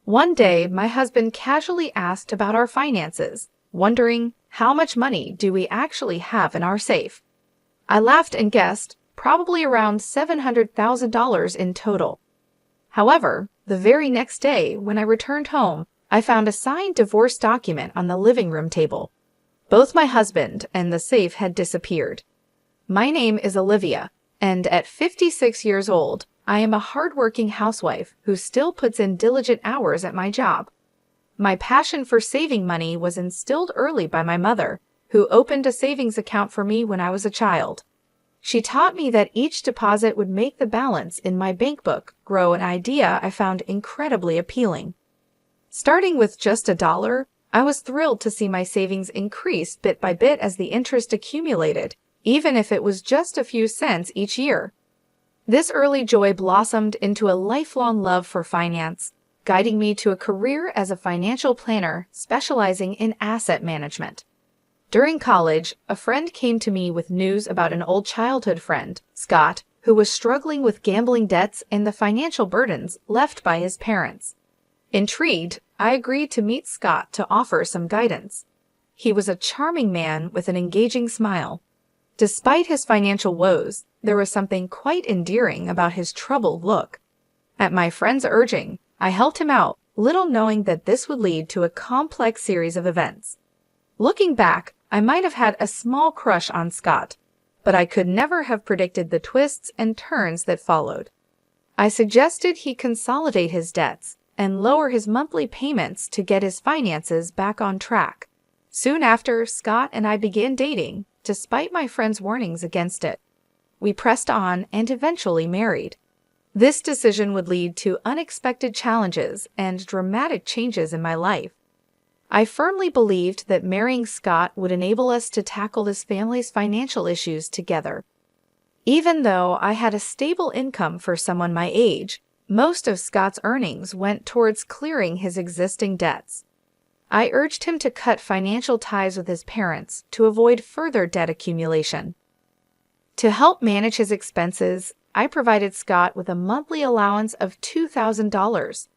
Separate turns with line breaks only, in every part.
One day, my husband casually asked about our finances, wondering how much money do we actually have in our safe. I laughed and guessed probably around $700,000 in total. However, the very next day, when I returned home, I found a signed divorce document on the living room table. Both my husband and the safe had disappeared. My name is Olivia, and at 56 years old, I am a hardworking housewife who still puts in diligent hours at my job. My passion for saving money was instilled early by my mother, who opened a savings account for me when I was a child. She taught me that each deposit would make the balance in my bank book grow, an idea I found incredibly appealing. Starting with just $1, I was thrilled to see my savings increase bit by bit as the interest accumulated, even if it was just a few cents each year. This early joy blossomed into a lifelong love for finance, guiding me to a career as a financial planner specializing in asset management. During college, a friend came to me with news about an old childhood friend, Scott, who was struggling with gambling debts and the financial burdens left by his parents. Intrigued, I agreed to meet Scott to offer some guidance. He was a charming man with an engaging smile. Despite his financial woes, there was something quite endearing about his troubled look. At my friend's urging, I helped him out, little knowing that this would lead to a complex series of events. Looking back, I might have had a small crush on Scott, but I could never have predicted the twists and turns that followed. I suggested he consolidate his debts and lower his monthly payments to get his finances back on track. Soon after, Scott and I began dating, despite my friend's warnings against it. We pressed on and eventually married. This decision would lead to unexpected challenges and dramatic changes in my life. I firmly believed that marrying Scott would enable us to tackle this family's financial issues together. Even though I had a stable income for someone my age, most of Scott's earnings went towards clearing his existing debts. I urged him to cut financial ties with his parents to avoid further debt accumulation. To help manage his expenses, I provided Scott with a monthly allowance of $2,000.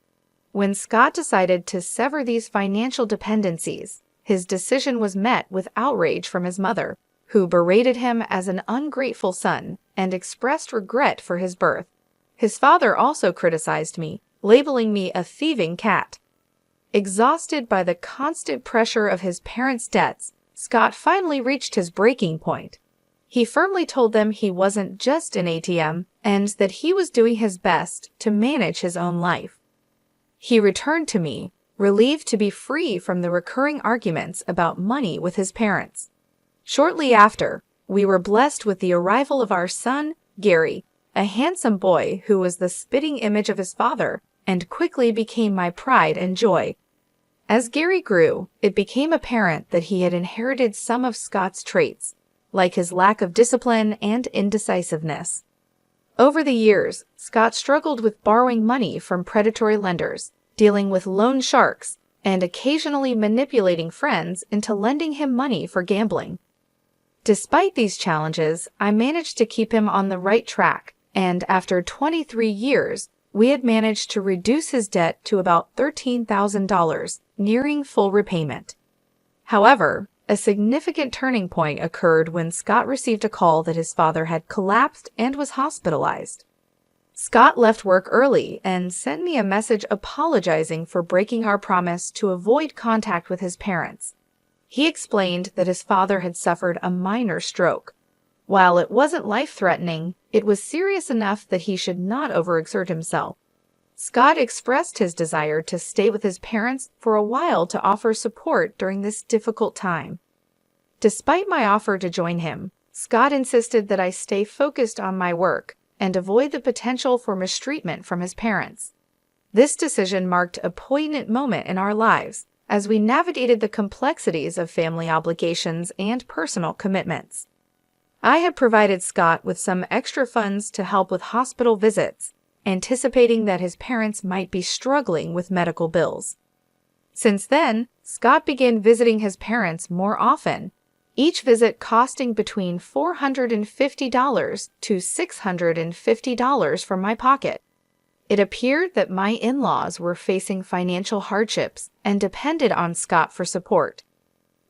When Scott decided to sever these financial dependencies, his decision was met with outrage from his mother, who berated him as an ungrateful son and expressed regret for his birth. His father also criticized me, labeling me a thieving cat. Exhausted by the constant pressure of his parents' debts, Scott finally reached his breaking point. He firmly told them he wasn't just an ATM and that he was doing his best to manage his own life. He returned to me, relieved to be free from the recurring arguments about money with his parents. Shortly after, we were blessed with the arrival of our son, Gary, a handsome boy who was the spitting image of his father and quickly became my pride and joy. As Gary grew, it became apparent that he had inherited some of Scott's traits, like his lack of discipline and indecisiveness. Over the years, Scott struggled with borrowing money from predatory lenders, dealing with loan sharks, and occasionally manipulating friends into lending him money for gambling. Despite these challenges, I managed to keep him on the right track, and after 23 years, we had managed to reduce his debt to about $13,000, nearing full repayment. However, a significant turning point occurred when Scott received a call that his father had collapsed and was hospitalized. Scott left work early and sent me a message apologizing for breaking our promise to avoid contact with his parents. He explained that his father had suffered a minor stroke. While it wasn't life-threatening, it was serious enough that he should not overexert himself. Scott expressed his desire to stay with his parents for a while to offer support during this difficult time. Despite my offer to join him, Scott insisted that I stay focused on my work and avoid the potential for mistreatment from his parents. This decision marked a poignant moment in our lives as we navigated the complexities of family obligations and personal commitments. I had provided Scott with some extra funds to help with hospital visits, anticipating that his parents might be struggling with medical bills. Since then, Scott began visiting his parents more often, each visit costing between $450 to $650 from my pocket. It appeared that my in-laws were facing financial hardships and depended on Scott for support.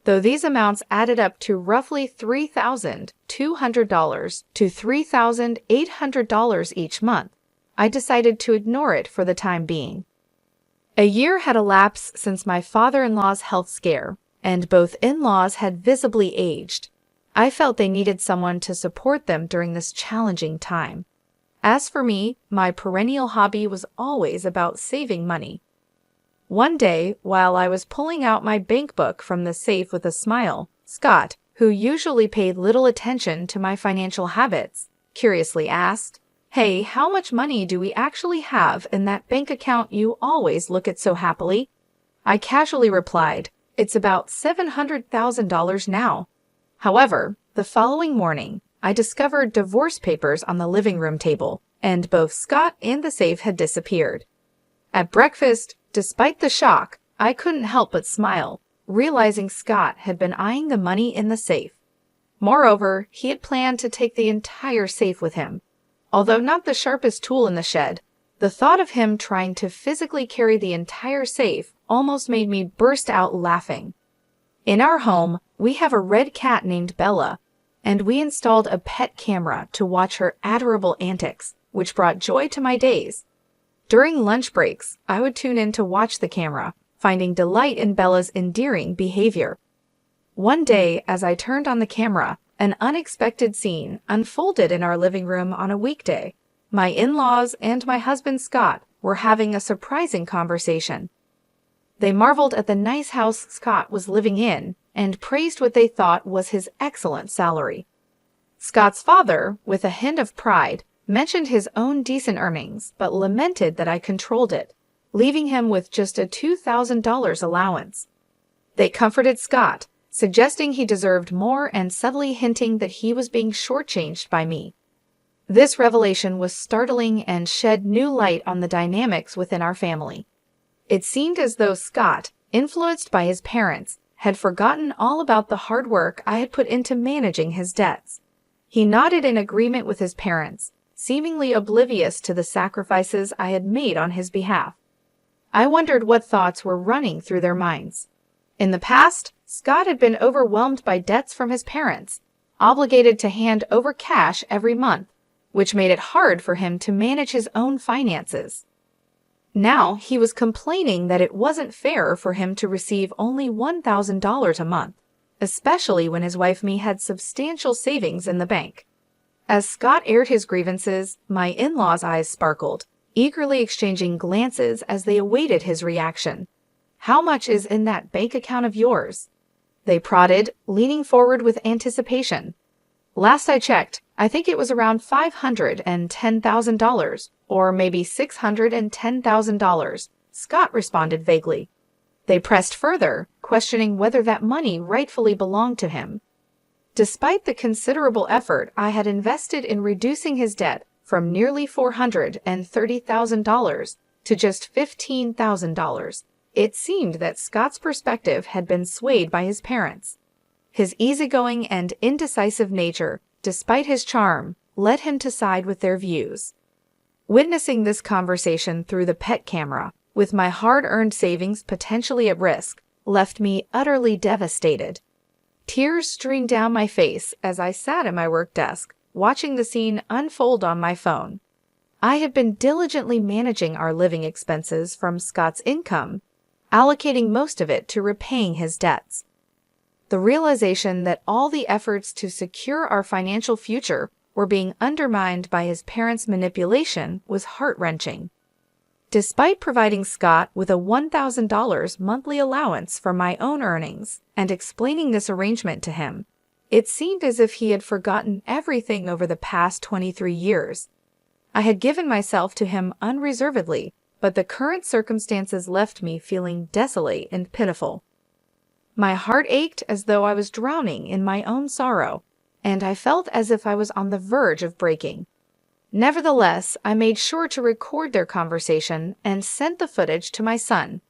Though these amounts added up to roughly $3,200 to $3,800 each month, I decided to ignore it for the time being. A year had elapsed since my father-in-law's health scare, and both in-laws had visibly aged. I felt they needed someone to support them during this challenging time. As for me, my perennial hobby was always about saving money. One day, while I was pulling out my bank book from the safe with a smile, Scott, who usually paid little attention to my financial habits, curiously asked, "Hey, how much money do we actually have in that bank account you always look at so happily?" I casually replied, "It's about $700,000 now." However, the following morning, I discovered divorce papers on the living room table, and both Scott and the safe had disappeared. At breakfast, despite the shock, I couldn't help but smile, realizing Scott had been eyeing the money in the safe. Moreover, he had planned to take the entire safe with him. Although not the sharpest tool in the shed, the thought of him trying to physically carry the entire safe almost made me burst out laughing. In our home, we have a red cat named Bella, and we installed a pet camera to watch her adorable antics, which brought joy to my days. During lunch breaks, I would tune in to watch the camera, finding delight in Bella's endearing behavior. One day, as I turned on the camera, an unexpected scene unfolded in our living room on a weekday. My in-laws and my husband Scott were having a surprising conversation. They marveled at the nice house Scott was living in and praised what they thought was his excellent salary. Scott's father, with a hint of pride, mentioned his own decent earnings, but lamented that I controlled it, leaving him with just a $2,000 allowance. They comforted Scott, suggesting he deserved more and subtly hinting that he was being shortchanged by me. This revelation was startling and shed new light on the dynamics within our family. It seemed as though Scott, influenced by his parents, had forgotten all about the hard work I had put into managing his debts. He nodded in agreement with his parents, seemingly oblivious to the sacrifices I had made on his behalf. I wondered what thoughts were running through their minds. In the past, Scott had been overwhelmed by debts from his parents, obligated to hand over cash every month, which made it hard for him to manage his own finances. Now he was complaining that it wasn't fair for him to receive only $1,000 a month, especially when his wife me had substantial savings in the bank. As Scott aired his grievances, my in-laws' eyes sparkled, eagerly exchanging glances as they awaited his reaction. "How much is in that bank account of yours?" They prodded, leaning forward with anticipation. "Last I checked, I think it was around $510,000, or maybe $610,000, Scott responded vaguely. They pressed further, questioning whether that money rightfully belonged to him. Despite the considerable effort I had invested in reducing his debt from nearly $430,000 to just $15,000, it seemed that Scott's perspective had been swayed by his parents. His easygoing and indecisive nature, despite his charm, led him to side with their views. Witnessing this conversation through the pet camera, with my hard-earned savings potentially at risk, left me utterly devastated. Tears streamed down my face as I sat at my work desk, watching the scene unfold on my phone. I had been diligently managing our living expenses from Scott's income, allocating most of it to repaying his debts. The realization that all the efforts to secure our financial future were being undermined by his parents' manipulation was heart-wrenching. Despite providing Scott with a $1,000 monthly allowance from my own earnings and explaining this arrangement to him, it seemed as if he had forgotten everything over the past 23 years. I had given myself to him unreservedly, but the current circumstances left me feeling desolate and pitiful. My heart ached as though I was drowning in my own sorrow, and I felt as if I was on the verge of breaking. Nevertheless, I made sure to record their conversation and sent the footage to my son.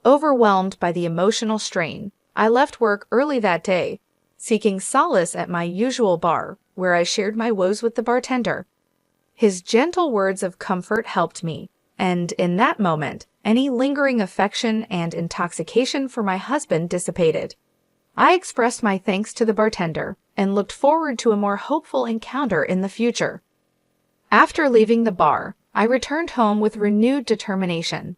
Overwhelmed by the emotional strain, I left work early that day, seeking solace at my usual bar, where I shared my woes with the bartender. His gentle words of comfort helped me, and in that moment, any lingering affection and intoxication for my husband dissipated. I expressed my thanks to the bartender and looked forward to a more hopeful encounter in the future. After leaving the bar, I returned home with renewed determination.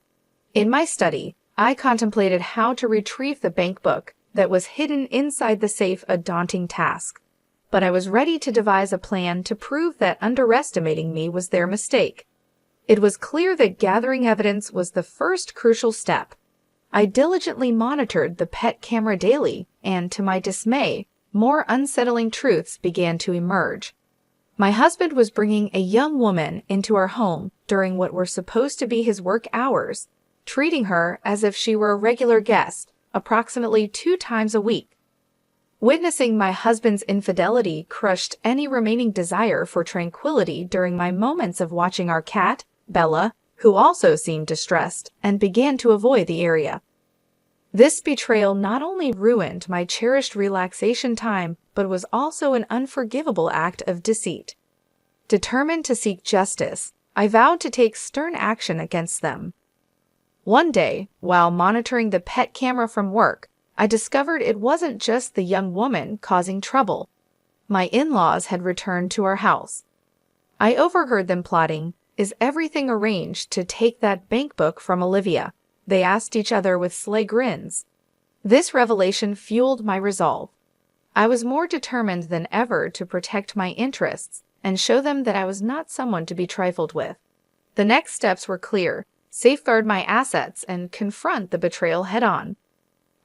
In my study, I contemplated how to retrieve the bank book that was hidden inside the safe, a daunting task. But I was ready to devise a plan to prove that underestimating me was their mistake. It was clear that gathering evidence was the first crucial step. I diligently monitored the pet camera daily, and to my dismay, more unsettling truths began to emerge. My husband was bringing a young woman into our home during what were supposed to be his work hours, treating her as if she were a regular guest, approximately 2 times a week. Witnessing my husband's infidelity crushed any remaining desire for tranquility during my moments of watching our cat, Bella, who also seemed distressed and began to avoid the area. This betrayal not only ruined my cherished relaxation time, but was also an unforgivable act of deceit. Determined to seek justice, I vowed to take stern action against them. One day, while monitoring the pet camera from work, I discovered it wasn't just the young woman causing trouble. My in-laws had returned to our house. I overheard them plotting, "Is everything arranged to take that bank book from Olivia?" They asked each other with sly grins. This revelation fueled my resolve. I was more determined than ever to protect my interests and show them that I was not someone to be trifled with. The next steps were clear: safeguard my assets and confront the betrayal head-on.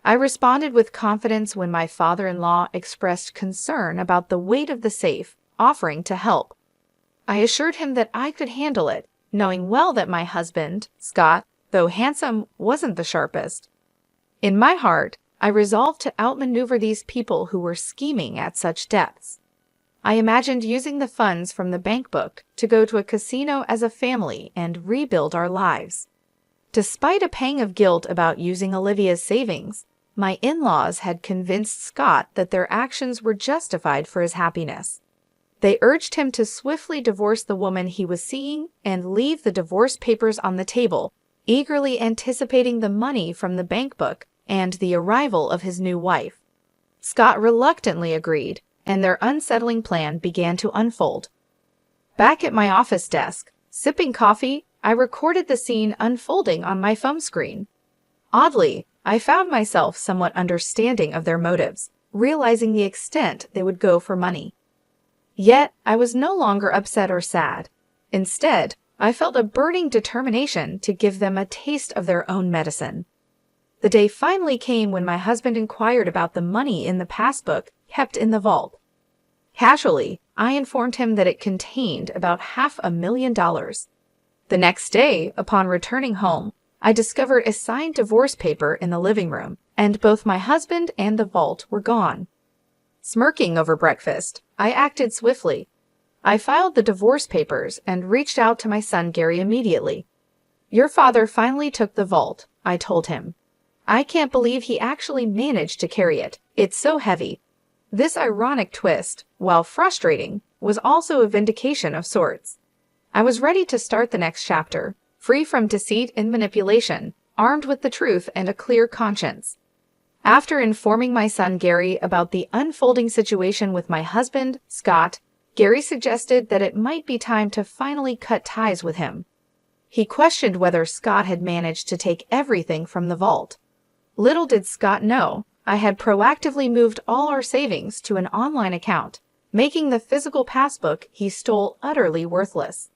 I responded with confidence when my father-in-law expressed concern about the weight of the safe, offering to help. I assured him that I could handle it, knowing well that my husband, Scott, though handsome, wasn't the sharpest. In my heart, I resolved to outmaneuver these people who were scheming at such depths. I imagined using the funds from the bank book to go to a casino as a family and rebuild our lives. Despite a pang of guilt about using Olivia's savings, my in-laws had convinced Scott that their actions were justified for his happiness. They urged him to swiftly divorce the woman he was seeing and leave the divorce papers on the table, eagerly anticipating the money from the bank book and the arrival of his new wife. Scott reluctantly agreed, and their unsettling plan began to unfold. Back at my office desk, sipping coffee, I recorded the scene unfolding on my phone screen. Oddly, I found myself somewhat understanding of their motives, realizing the extent they would go for money. Yet, I was no longer upset or sad. Instead, I felt a burning determination to give them a taste of their own medicine. The day finally came when my husband inquired about the money in the passbook kept in the vault. Casually, I informed him that it contained about $500,000. The next day, upon returning home, I discovered a signed divorce paper in the living room, and both my husband and the vault were gone. Smirking over breakfast, I acted swiftly. I filed the divorce papers and reached out to my son Gary immediately. "Your father finally took the vault," I told him. "I can't believe he actually managed to carry it. It's so heavy." This ironic twist, while frustrating, was also a vindication of sorts. I was ready to start the next chapter, free from deceit and manipulation, armed with the truth and a clear conscience. After informing my son Gary about the unfolding situation with my husband, Scott, Gary suggested that it might be time to finally cut ties with him. He questioned whether Scott had managed to take everything from the vault. Little did Scott know, I had proactively moved all our savings to an online account, making the physical passbook he stole utterly worthless.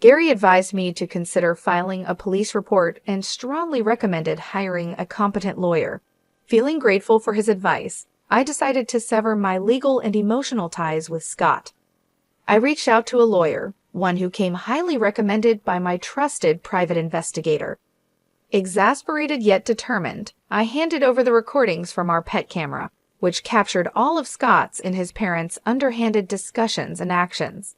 Gary advised me to consider filing a police report and strongly recommended hiring a competent lawyer. Feeling grateful for his advice, I decided to sever my legal and emotional ties with Scott. I reached out to a lawyer, one who came highly recommended by my trusted private investigator. Exasperated yet determined, I handed over the recordings from our pet camera, which captured all of Scott's and his parents' underhanded discussions and actions.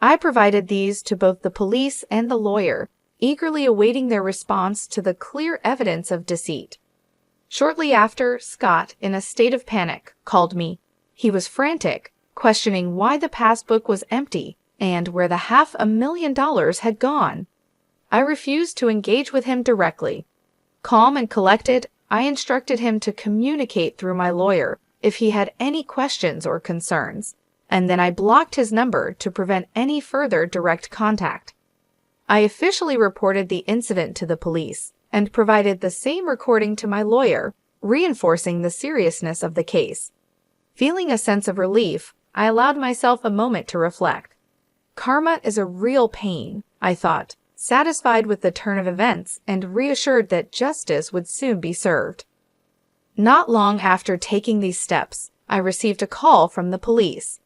I provided these to both the police and the lawyer, eagerly awaiting their response to the clear evidence of deceit. Shortly after, Scott, in a state of panic, called me. He was frantic, questioning why the passbook was empty and where the $500,000 had gone. I refused to engage with him directly. Calm and collected, I instructed him to communicate through my lawyer if he had any questions or concerns, and then I blocked his number to prevent any further direct contact. I officially reported the incident to the police and provided the same recording to my lawyer, reinforcing the seriousness of the case. Feeling a sense of relief, I allowed myself a moment to reflect. Karma is a real pain, I thought, satisfied with the turn of events and reassured that justice would soon be served. Not long after taking these steps, I received a call from the police.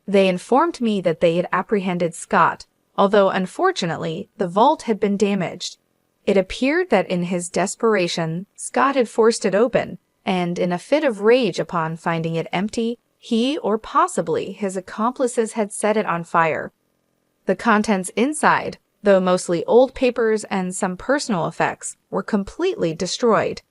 They informed me that they had apprehended Scott, although unfortunately the vault had been damaged. It appeared that in his desperation, Scott had forced it open, and in a fit of rage upon finding it empty, he or possibly his accomplices had set it on fire. The contents inside, though mostly old papers and some personal effects, were completely destroyed.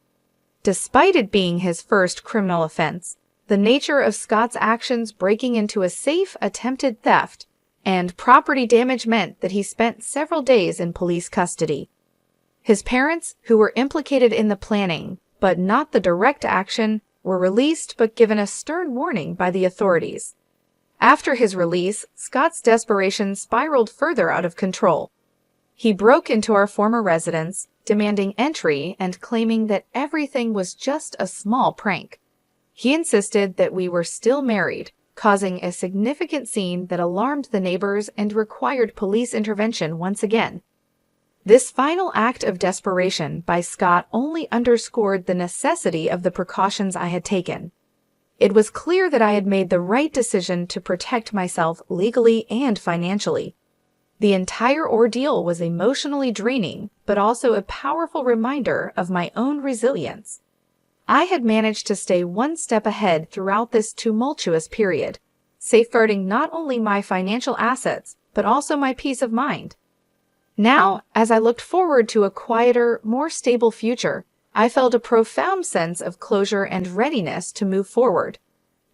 Despite it being his first criminal offense, the nature of Scott's actions breaking into a safe attempted theft and property damage meant that he spent several days in police custody. His parents, who were implicated in the planning, but not the direct action, were released but given a stern warning by the authorities. After his release, Scott's desperation spiraled further out of control. He broke into our former residence, demanding entry and claiming that everything was just a small prank. He insisted that we were still married, causing a significant scene that alarmed the neighbors and required police intervention once again. This final act of desperation by Scott only underscored the necessity of the precautions I had taken. It was clear that I had made the right decision to protect myself legally and financially. The entire ordeal was emotionally draining, but also a powerful reminder of my own resilience. I had managed to stay one step ahead throughout this tumultuous period, safeguarding not only my financial assets, but also my peace of mind. Now, as I looked forward to a quieter, more stable future, I felt a profound sense of closure and readiness to move forward.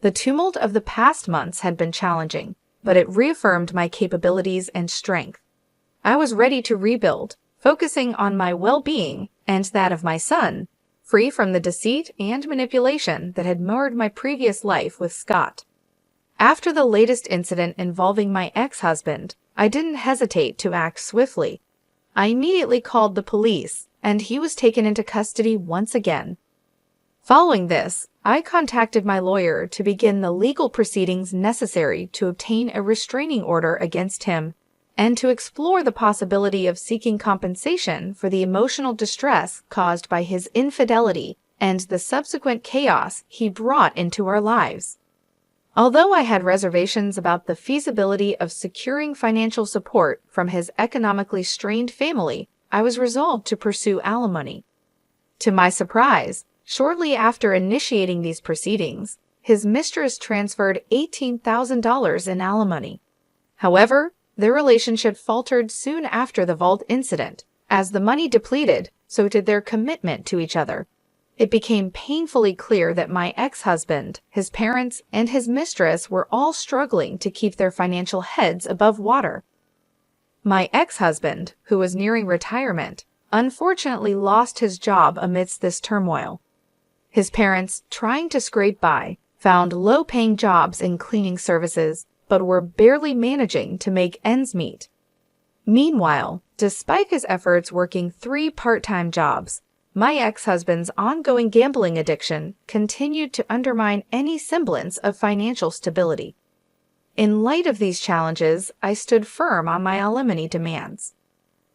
The tumult of the past months had been challenging, but it reaffirmed my capabilities and strength. I was ready to rebuild, focusing on my well-being and that of my son, free from the deceit and manipulation that had marred my previous life with Scott. After the latest incident involving my ex-husband, I didn't hesitate to act swiftly. I immediately called the police, and he was taken into custody once again. Following this, I contacted my lawyer to begin the legal proceedings necessary to obtain a restraining order against him and to explore the possibility of seeking compensation for the emotional distress caused by his infidelity and the subsequent chaos he brought into our lives. Although I had reservations about the feasibility of securing financial support from his economically strained family, I was resolved to pursue alimony. To my surprise, shortly after initiating these proceedings, his mistress transferred $18,000 in alimony. However, their relationship faltered soon after the vault incident. As the money depleted, so did their commitment to each other. It became painfully clear that my ex-husband, his parents, and his mistress were all struggling to keep their financial heads above water. My ex-husband, who was nearing retirement, unfortunately lost his job amidst this turmoil. His parents, trying to scrape by, found low-paying jobs in cleaning services, but were barely managing to make ends meet. Meanwhile, despite his efforts working 3 part-time jobs, my ex-husband's ongoing gambling addiction continued to undermine any semblance of financial stability. In light of these challenges, I stood firm on my alimony demands.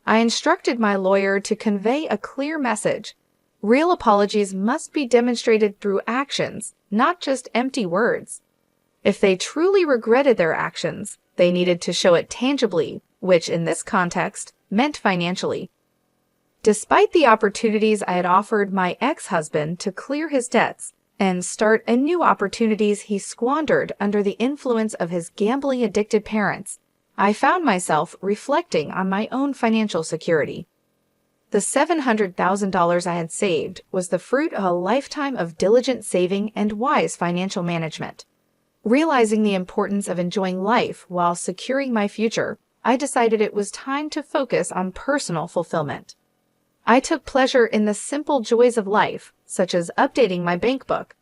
I instructed my lawyer to convey a clear message. Real apologies must be demonstrated through actions, not just empty words. If they truly regretted their actions, they needed to show it tangibly, which in this context meant financially. Despite the opportunities I had offered my ex-husband to clear his debts and start anew opportunities he squandered under the influence of his gambling-addicted parents, I found myself reflecting on my own financial security. The $700,000 I had saved was the fruit of a lifetime of diligent saving and wise financial management. Realizing the importance of enjoying life while securing my future, I decided it was time to focus on personal fulfillment. I took pleasure in the simple joys of life, such as updating my bank book.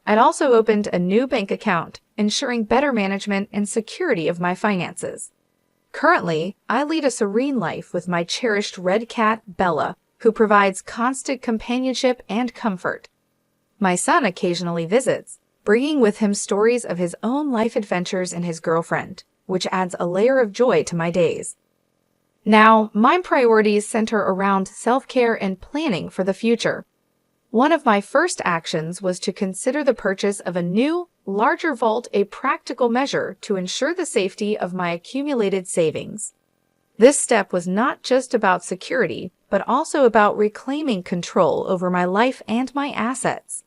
I'd also opened a new bank account, ensuring better management and security of my finances. Currently, I lead a serene life with my cherished red cat, Bella, who provides constant companionship and comfort. My son occasionally visits, bringing with him stories of his own life adventures and his girlfriend, which adds a layer of joy to my days. Now, my priorities center around self-care and planning for the future. One of my first actions was to consider the purchase of a new, larger vault, a practical measure to ensure the safety of my accumulated savings. This step was not just about security, but also about reclaiming control over my life and my assets.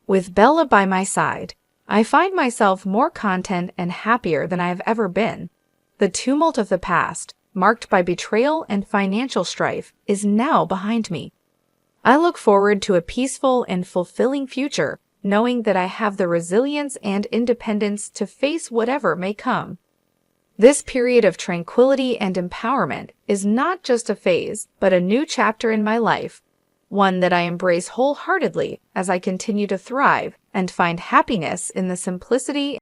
With Bella by my side, I find myself more content and happier than I have ever been. The tumult of the past, marked by betrayal and financial strife, is now behind me. I look forward to a peaceful and fulfilling future, knowing that I have the resilience and independence to face whatever may come. This period of tranquility and empowerment is not just a phase, but a new chapter in my life, one that I embrace wholeheartedly as I continue to thrive and find happiness in the simplicity